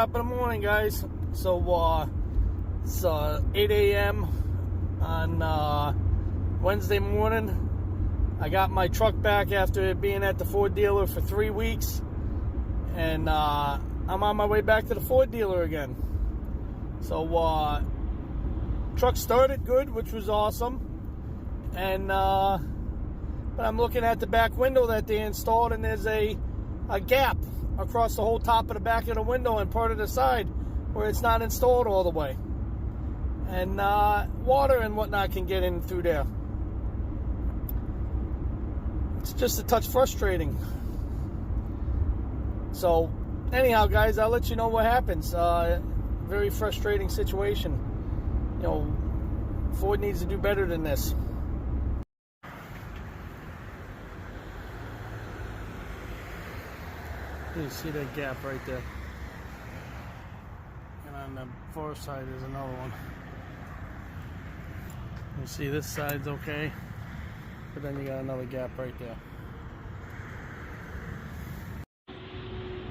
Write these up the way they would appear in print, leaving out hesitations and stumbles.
top of the morning, guys. So it's 8 a.m. on Wednesday morning. I got my truck back after being at the Ford dealer for 3 weeks, and I'm on my way back to the Ford dealer again. So truck started good, which was awesome, and but I'm looking at the back window that they installed, and there's a gap across the whole top of the back of the window and part of the side where it's not installed all the way, and water and whatnot can get in through there. It's just a touch frustrating. So anyhow, guys, I'll let you know what happens. Very frustrating situation. You know, Ford needs to do better than this. You see that gap right there, and on the far side is another one. You see this side's okay, but then you got another gap right there.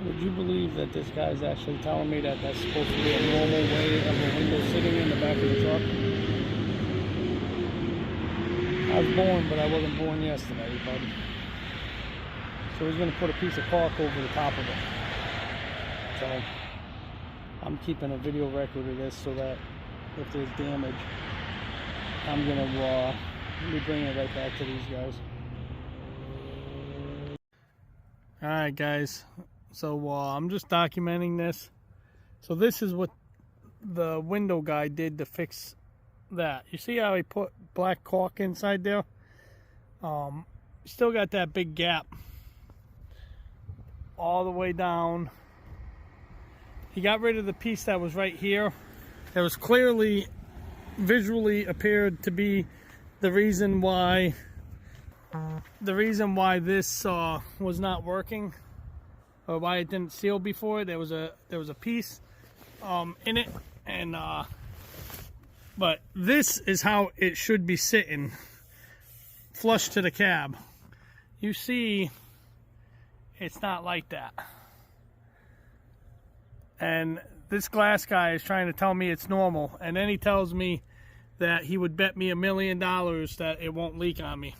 Would you believe that this guy's actually telling me that that's supposed to be a normal way of a window sitting in the back of the truck? I was born, but I wasn't born yesterday, buddy. So he's going to put a piece of caulk over the top of it. So I'm keeping a video record of this so that if there's damage, I'm going to be bringing it right back to these guys. Alright, guys. So I'm just documenting this. So this is what the window guy did to fix that. You see how he put black caulk inside there? Still got that big gap all the way down. He got rid of the piece that was right here. That was clearly, visually appeared to be the reason why this was not working, or why it didn't seal before. There was a piece in it, and but this is how it should be sitting, flush to the cab. You see, it's not like that. And this glass guy is trying to tell me it's normal, and then he tells me that he would bet me $1 million that it won't leak on me.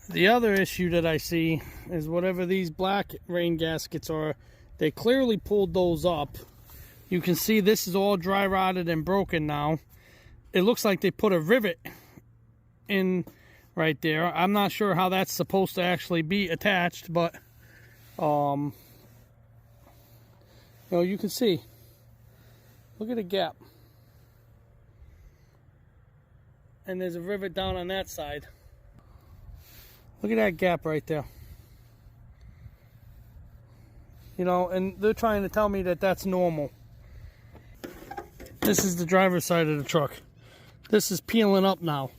The other issue that I see is whatever these black rain gaskets are, they clearly pulled those up. You can see this is all dry rotted and broken now. It looks like they put a rivet in right there. I'm not sure how that's supposed to actually be attached, but you know, you can see, look at the gap, and there's a rivet down on that side. Look at that gap right there. You know, and they're trying to tell me that that's normal. This is the driver's side of the truck. This is peeling up now.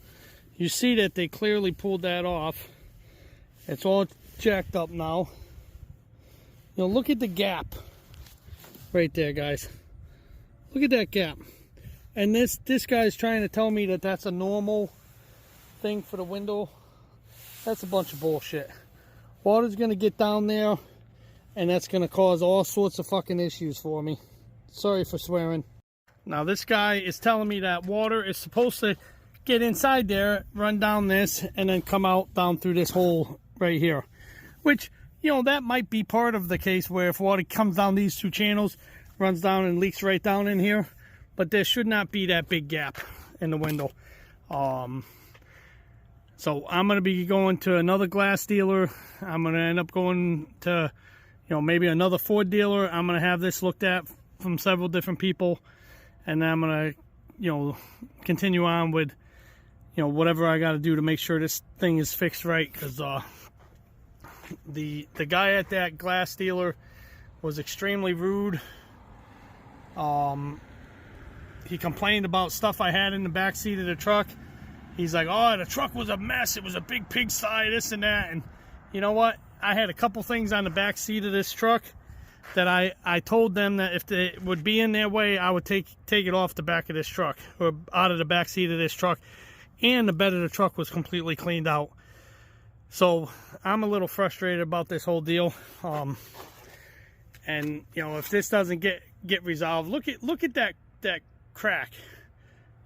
You see that they clearly pulled that off. It's all jacked up now. You know, look at the gap right there, guys. Look at that gap. And this guy's trying to tell me that that's a normal thing for the window. That's a bunch of bullshit. Water's gonna get down there, and that's gonna cause all sorts of fucking issues for me. Sorry for swearing. Now this guy is telling me that water is supposed to get inside there, run down this, and then come out down through this hole right here. Which, you know, that might be part of the case where if water comes down these two channels, runs down and leaks right down in here. But there should not be that big gap in the window. So I'm going to be going to another glass dealer. I'm going to end up going to, you know, maybe another Ford dealer. I'm going to have this looked at from several different people. And then I'm going to, you know, continue on with, you know, whatever I got to do to make sure this thing is fixed right. Because the guy at that glass dealer was extremely rude. He complained about stuff I had in the back seat of the truck. He's like, oh, the truck was a mess. It was a big pigsty, this and that. And you know what? I had a couple things on the back seat of this truck that I told them that if they would be in their way, I would take it off the back of this truck, or out of the back seat of this truck. And the bed of the truck was completely cleaned out. So I'm a little frustrated about this whole deal. And you know, if this doesn't get resolved, look at that crack.